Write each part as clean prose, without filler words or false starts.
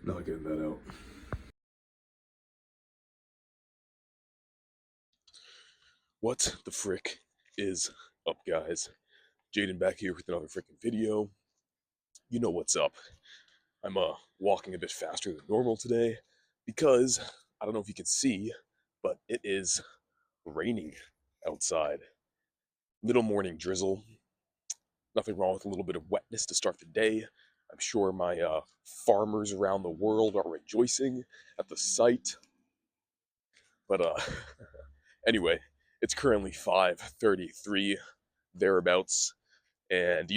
Not getting that out. What the frick is up, guys? Jaden back here with another freaking video. You know what's up. I'm walking a bit faster than normal today because I don't know if you can see, but it is raining outside. Little morning drizzle. Nothing wrong with a little bit of wetness to start the day. I'm sure my farmers around the world are rejoicing at the sight. But anyway, it's currently 5:33 thereabouts, and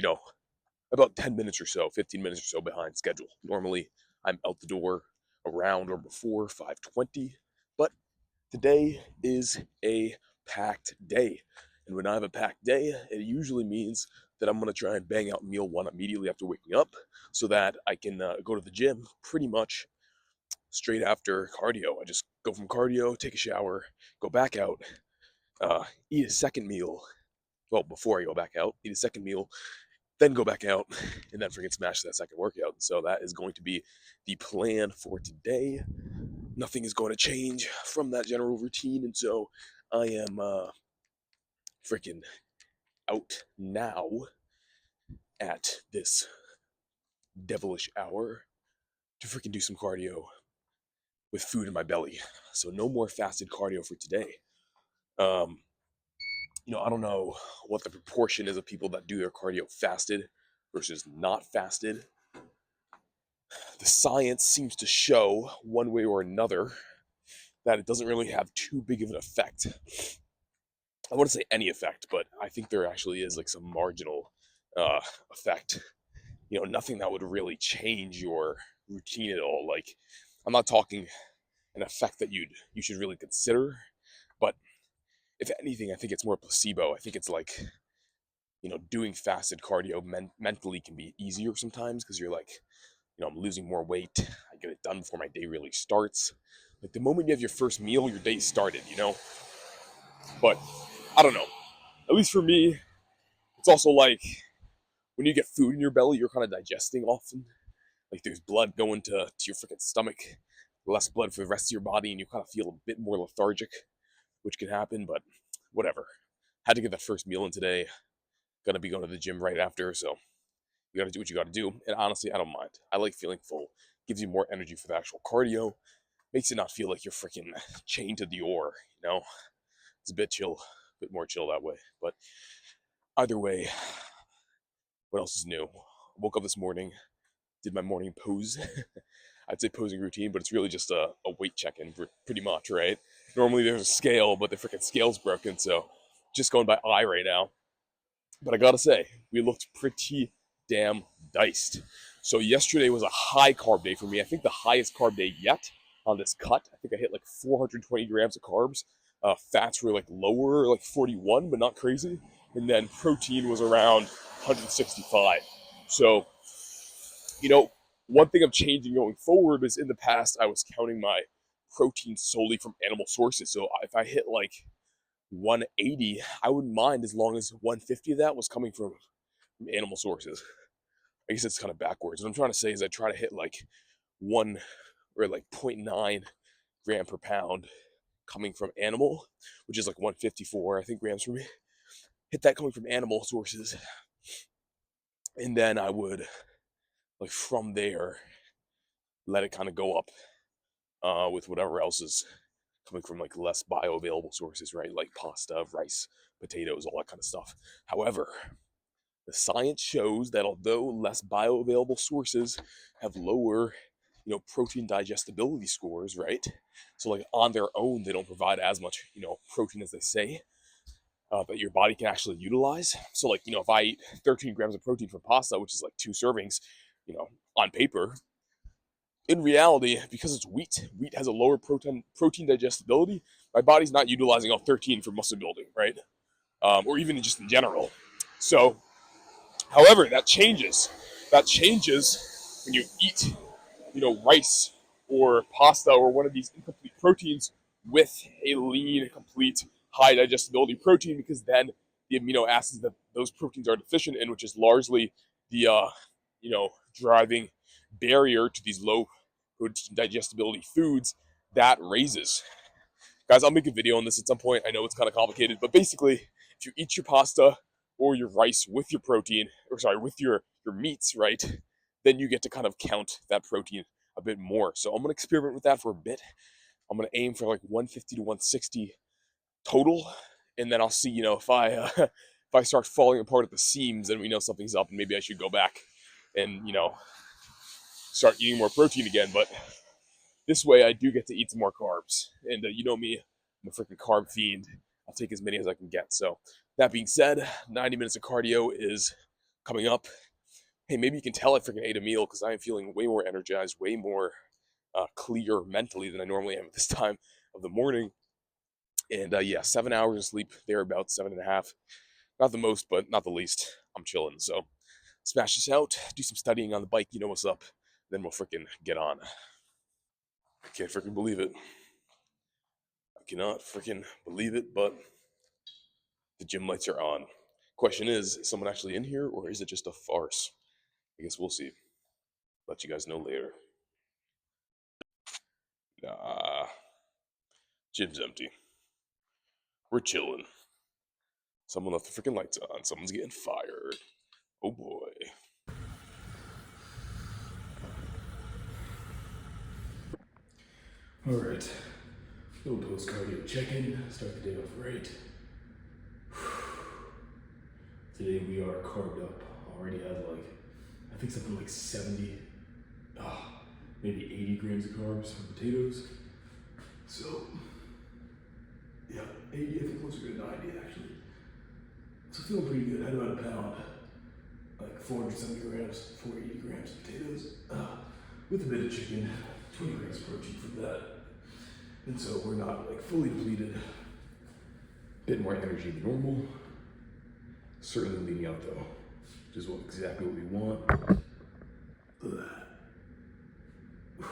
about 10 minutes or so, 15 minutes or so behind schedule. Normally, I'm out the door around or before 5:20, but today is a packed day. And when I have a packed day, it usually means that I'm going to try and bang out meal one immediately after waking up so that I can go to the gym pretty much straight after cardio. I just go from cardio, take a shower, go back out, eat a second meal. Well, before I go back out, eat a second meal, then go back out, and then freaking smash that second workout. So that is going to be the plan for today. Nothing is going to change from that general routine, and so I am freaking out now at this devilish hour to freaking do some cardio with food in my belly. So no more fasted cardio for today. Um, I don't know what the proportion is of people that do their cardio fasted versus not fasted. The science seems to show one way or another that it doesn't really have too big of an effect. I wouldn't say any effect, but I think there actually is like some marginal uh, effect. Nothing that would really change your routine at all. Like, I'm not talking an effect that you should really consider, but if anything, I think it's more placebo. I think it's like doing fasted cardio mentally can be easier sometimes because you're like, I'm losing more weight. I get it done before my day really starts. Like the moment you have your first meal, your day started. But I don't know. At least for me, it's also like when you get food in your belly, you're kind of digesting often. Like there's blood going to your freaking stomach, less blood for the rest of your body, and you kind of feel a bit more lethargic, which can happen, but whatever. Had to get that first meal in today. Gonna be going to the gym right after, so you gotta do what you gotta do. And honestly, I don't mind. I like feeling full. Gives you more energy for the actual cardio. Makes it not feel like you're freaking chained to the ore. It's a bit chill, a bit more chill that way. But either way, what else is new? Woke up this morning, did my morning pose. I'd say posing routine, but it's really just a weight check-in, pretty much, right? Normally there's a scale, but the freaking scale's broken, so just going by eye right now. But I gotta say, we looked pretty damn diced. So yesterday was a high carb day for me. I think the highest carb day yet on this cut. I think I hit like 420 grams of carbs. Fats were like lower, like 41, but not crazy. And then protein was around 165. So, you know, one thing I'm changing going forward is in the past I was counting my protein solely from animal sources. So if I hit like 180, I wouldn't mind as long as 150 of that was coming from animal sources. I guess it's kind of backwards. What I'm trying to say is I try to hit like one or like zero point 0.9 gram per pound coming from animal, which is like 154, I think, grams for me. Hit that coming from animal sources. And then I would, like, from there, let it kind of go up with whatever else is coming from like less bioavailable sources, right? Like pasta, rice, potatoes, all that kind of stuff. However, the science shows that although less bioavailable sources have lower, protein digestibility scores, right? So like on their own, they don't provide as much, protein as they say that your body can actually utilize. So like, if I eat 13 grams of protein from pasta, which is like 2 servings, on paper, in reality, because it's wheat has a lower protein digestibility. My body's not utilizing all 13 for muscle building, right? Or even just in general. So, however, that changes. That changes when you eat, rice or pasta or one of these incomplete proteins with a lean, complete, high digestibility protein, because then the amino acids that those proteins are deficient in, which is largely the, driving barrier to these low digestibility foods, that raises. Guys, I'll make a video on this at some point. I know it's kind of complicated, but basically, if you eat your pasta or your rice with your protein, or sorry, with your meats, right, then you get to kind of count that protein a bit more. So I'm gonna experiment with that for a bit. I'm gonna aim for like 150 to 160 total, and then I'll see, if I if I start falling apart at the seams, then we know something's up, and maybe I should go back and start eating more protein again. But this way, I do get to eat some more carbs, and you know me, I'm a freaking carb fiend. I'll take as many as I can get. So that being said, 90 minutes of cardio is coming up. Hey, maybe you can tell I freaking ate a meal because I am feeling way more energized, way more clear mentally than I normally am at this time of the morning. And yeah, 7 hours of sleep, thereabouts, 7.5. Not the most, but not the least. I'm chilling. So smash this out, do some studying on the bike, you know what's up. Then we'll freaking get on. I can't freaking believe it. I cannot freaking believe it, but the gym lights are on. Question is someone actually in here or is it just a farce? I guess we'll see. Let you guys know later. Nah, gym's empty. We're chilling. Someone left the freaking lights on. Someone's getting fired. Oh boy. All right, little post-cardio check-in. Start the day off right. Today we are carved up. Already had I think something like 70, maybe 80 grams of carbs from potatoes. So, yeah, 80, I think closer to 90 actually. So feeling pretty good. Had about a pound, like 470 grams, 480 grams of potatoes, with a bit of chicken, 20 grams of protein from that. And so we're not fully depleted. Bit more energy than normal. Certainly leaning out though, which is exactly what we want. Look at that.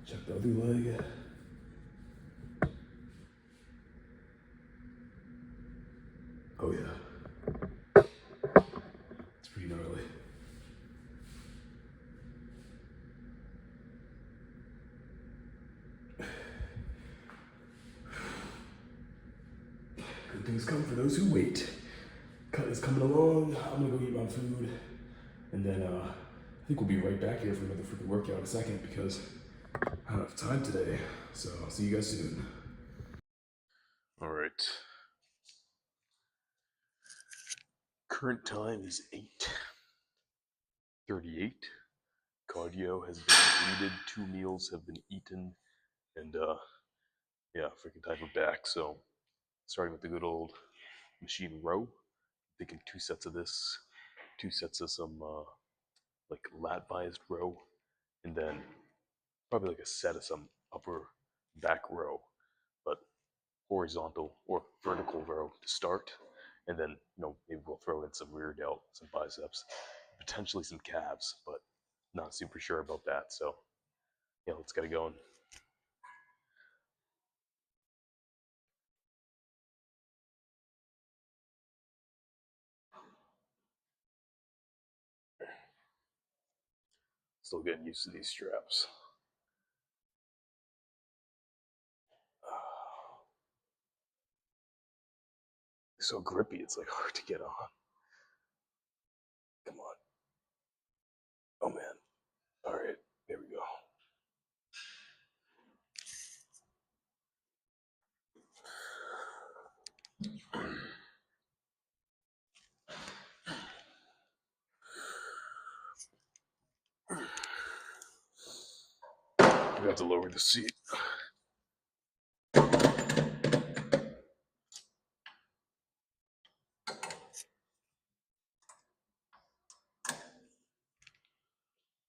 Check the other leg. Oh yeah, it's pretty gnarly. Good things come for those who wait. Cut is coming along. I'm gonna go eat my food, and then I think we'll be right back here for another freaking workout in a second because I don't have time today. So I'll see you guys soon. All right. Current time is 8:38. Cardio has been completed. 2 meals have been eaten, and yeah, freaking time for back. So starting with the good old machine row. Thinking 2 sets of this, 2 sets of some lat biased row, and then probably like a set of some upper back row, but horizontal or vertical row to start, and then maybe we'll throw in some rear delt, some biceps, potentially some calves, but not super sure about that. So yeah, let's get it going. Still getting used to these straps. So grippy, it's like hard to get on. Come on. Oh man. All right, there we go. We have to lower the seat.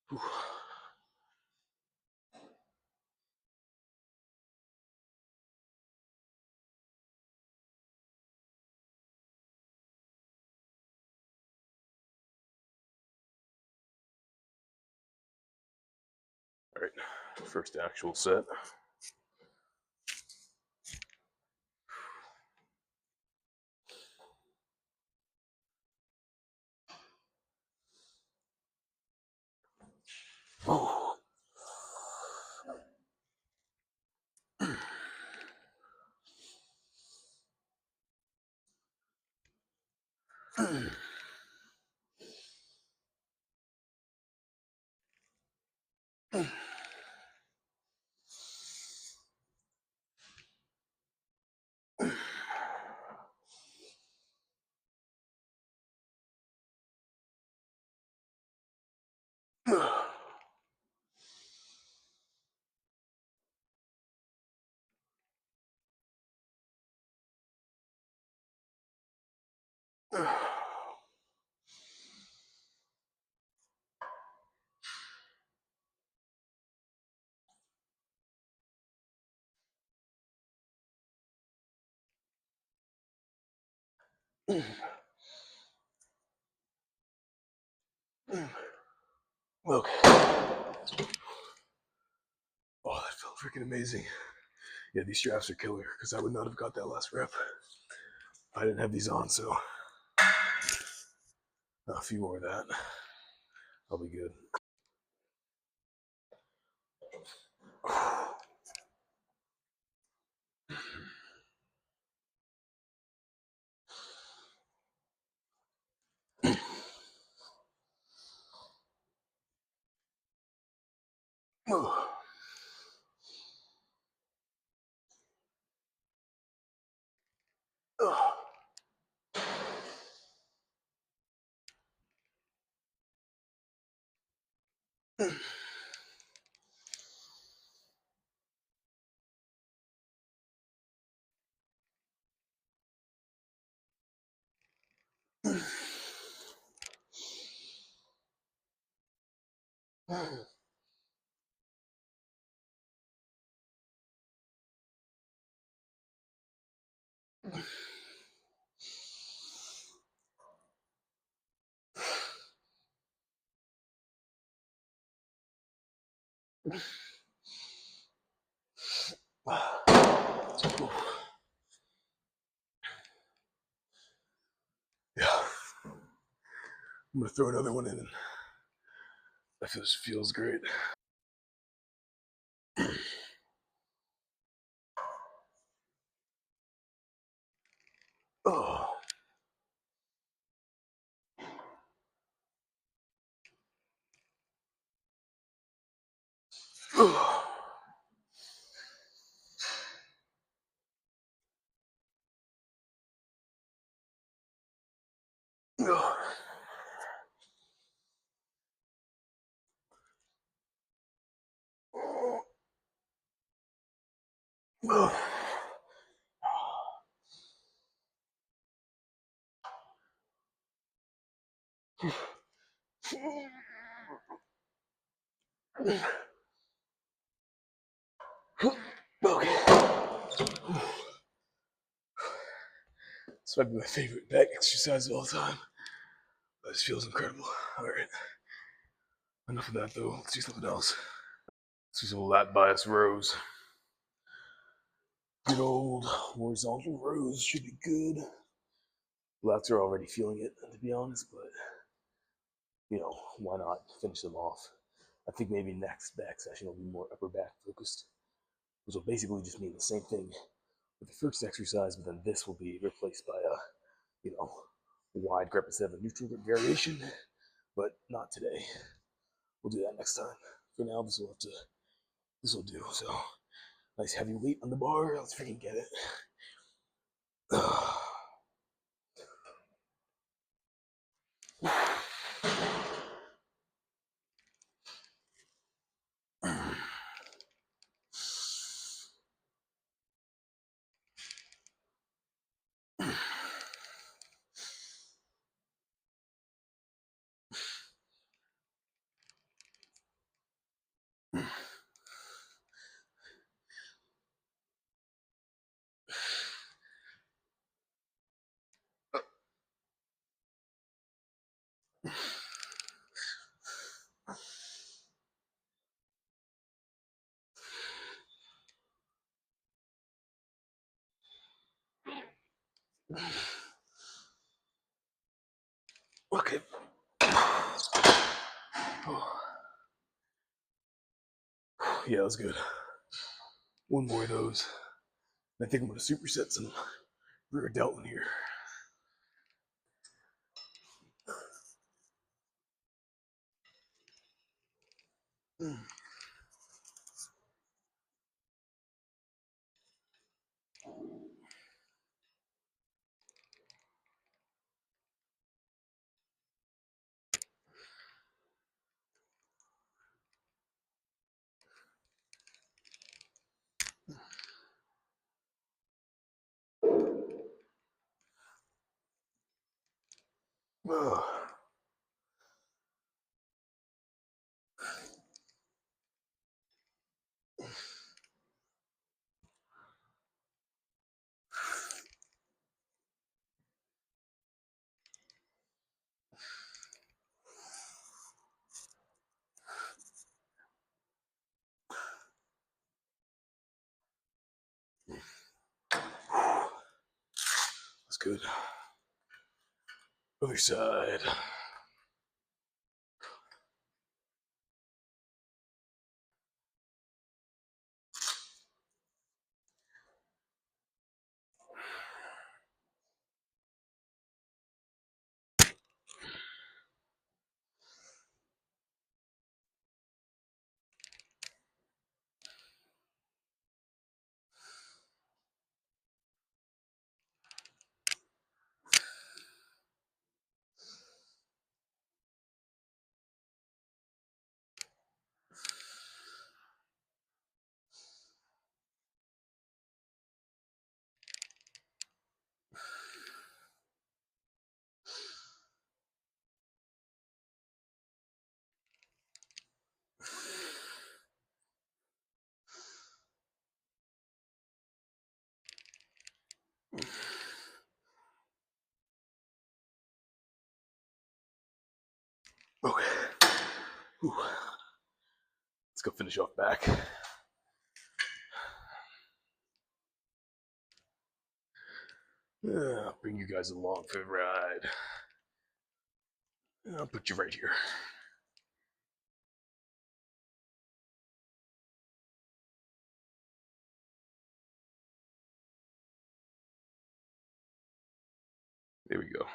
Whew. All right, first actual set. Oh, Okay. Oh, that felt freaking amazing. Yeah, these straps are killer because I would not have got that last rep if I didn't have these on. So a few more of that, I'll be good. Yeah, I'm gonna throw another one in. And that feels great. Oh. Oh. Oh. Oh. Okay. This might be my favorite back exercise of all time. This feels incredible. All right. Enough of that, though. Let's do something else. Let's do some lat bias rows. Good old horizontal rows should be good. Lats are already feeling it, to be honest, but why not finish them off? I think maybe next back session will be more upper back focused, which will basically just mean the same thing with the first exercise, but then this will be replaced by a, wide grip instead of a neutral grip variation, but not today. We'll do that next time. For now, this will do. So, nice heavy weight on the bar. Let's freaking get it. Okay. Yeah, that was good. One more of those. I think I'm gonna superset some rear delt in here. That's good. Other side. Okay. Whew. Let's go finish off back. I'll bring you guys along for the ride. I'll put you right here. There we go.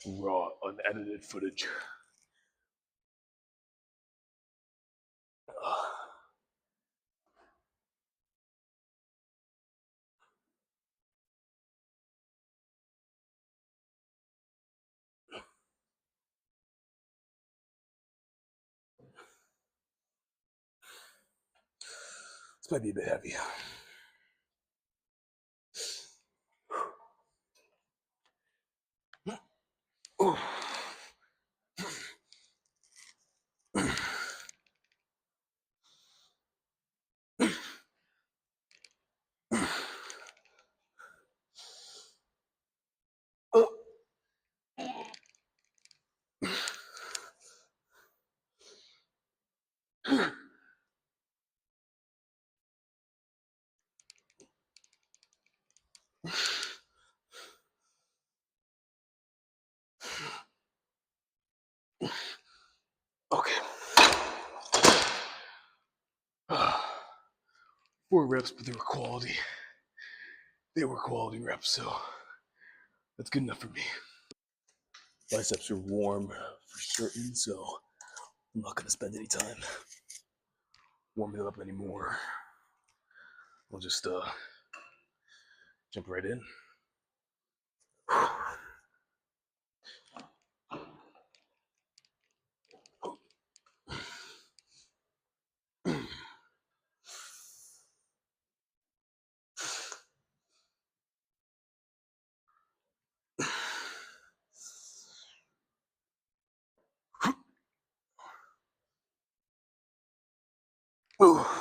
Raw, unedited footage. This might be a bit heavy. Okay. 4 reps, but they were quality. They were quality reps, so that's good enough for me. Biceps are warm for certain, so I'm not gonna spend any time warming it up anymore. I'll just jump right in. Okay.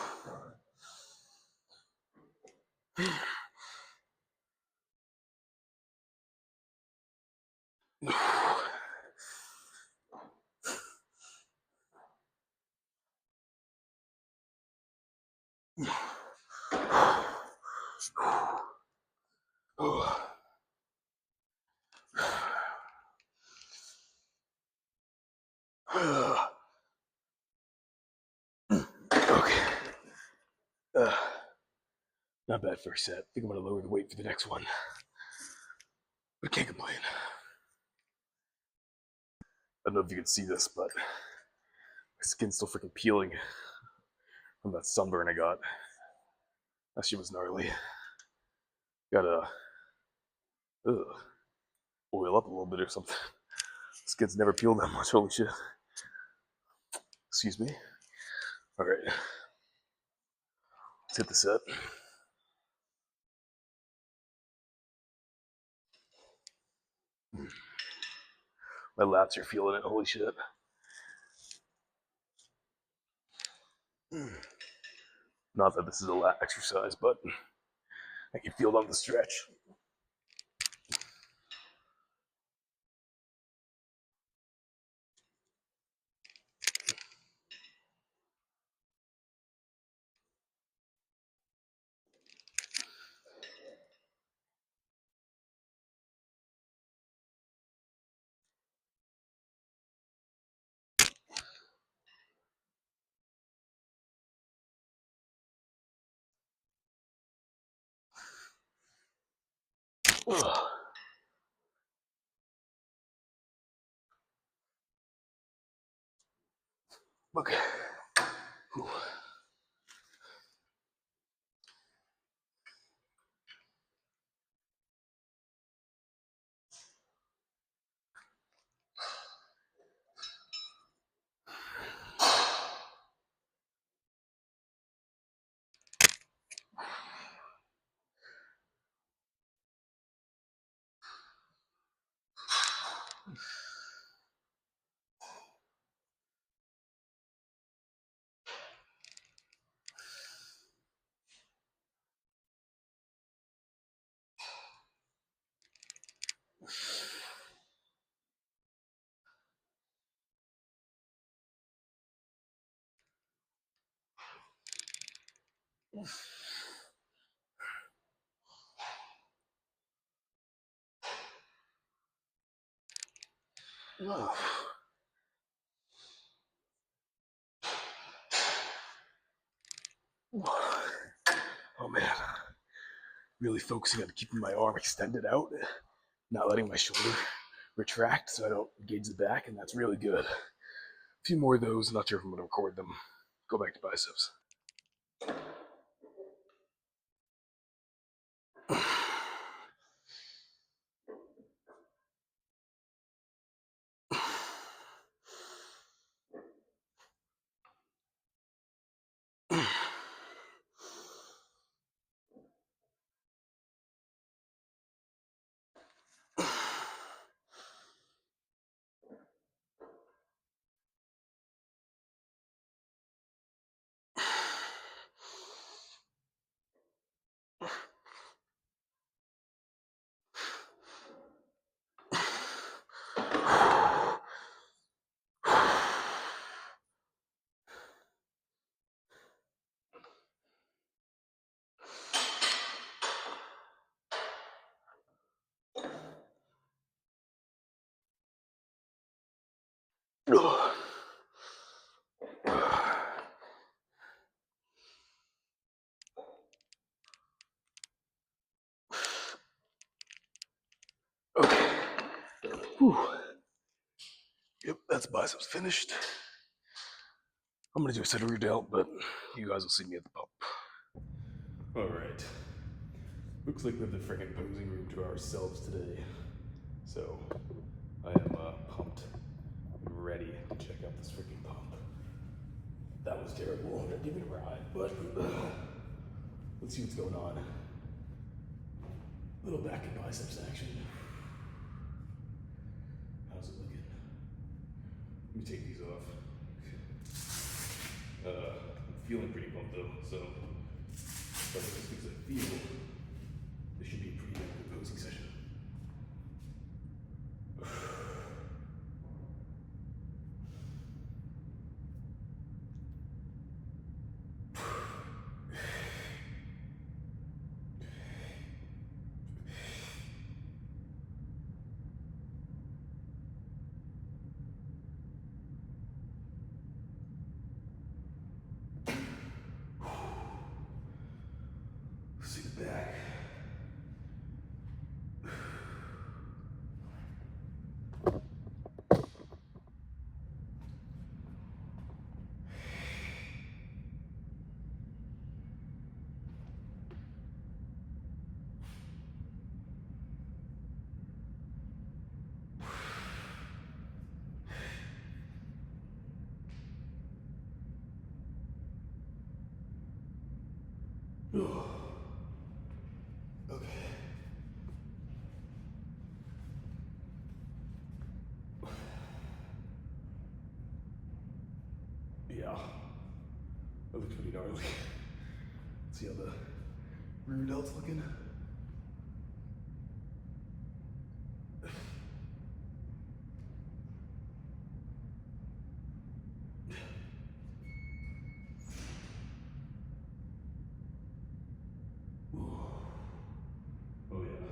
that first set. I think I'm gonna lower the weight for the next one. But I can't complain. I don't know if you can see this, but my skin's still freaking peeling from that sunburn I got. That shit was gnarly. Gotta oil up a little bit or something. Skin's never peeled that much, holy shit. Excuse me. Alright. Let's hit the set. My lats are feeling it, holy shit. Not that this is a lat exercise, but I can feel it on the stretch. Ugh. Okay. Whew. Ugh. Oh man. Really focusing on keeping my arm extended out, not letting my shoulder retract so I don't engage the back, and that's really good. A few more of those, not sure if I'm gonna record them. Go back to biceps. Okay. Whew. Yep, that's biceps finished. I'm gonna do a set of rear delt, but you guys will see me at the pump. Alright. Looks like we have the freaking posing room to ourselves today. So, I am pumped and ready to check out this freaking pump. That was terrible. Give it a ride, but let's see what's going on. Little back and biceps action. How's it looking? Let me take these off. I'm feeling pretty pumped though, so but because I feel this should be a pretty good posing session. See the back. gnarly. See how the rear delt's looking? Oh yeah.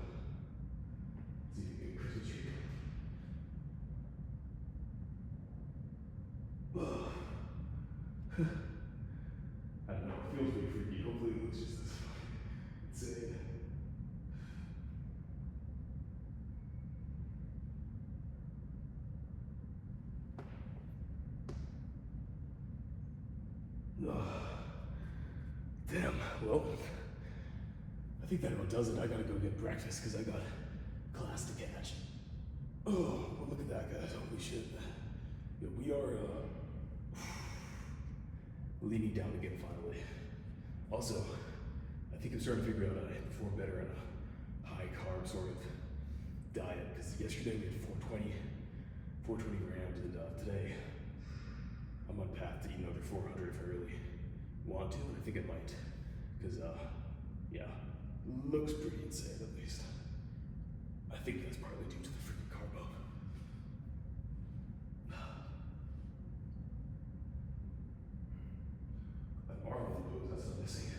See if you get a Christmas tree. I don't know, it feels pretty freaky. Hopefully it looks just as insane. Damn, well, I think that about does it. I gotta go get breakfast because I got class to catch. Oh, well, look at that, guys. Holy shit. Yeah, we are leaning down again finally. Also, I think I'm starting to figure out I perform better on a high carb sort of diet because yesterday we had 420 grams, and today I'm on path to eat another 400 if I really want to, and I think I might because yeah, looks pretty insane at least. I think that's partly due to the freaking carb up. An arm on the pose, that's not missing.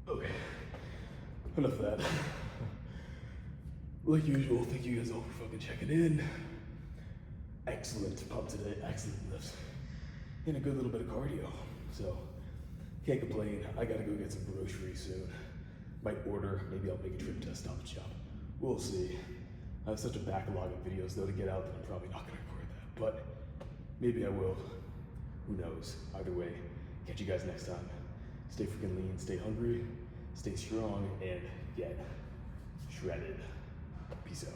Okay, enough of that. Like usual, thank you guys all for fucking checking in. Excellent pump today, excellent lifts, and a good little bit of cardio. So, can't complain. I gotta go get some groceries soon. Might order, maybe I'll make a trip to Stop and Shop. We'll see. I have such a backlog of videos though to get out that I'm probably not gonna record that, but maybe I will. Who knows? Either way, catch you guys next time. Stay freaking lean, stay hungry, stay strong, and get shredded. Peace out.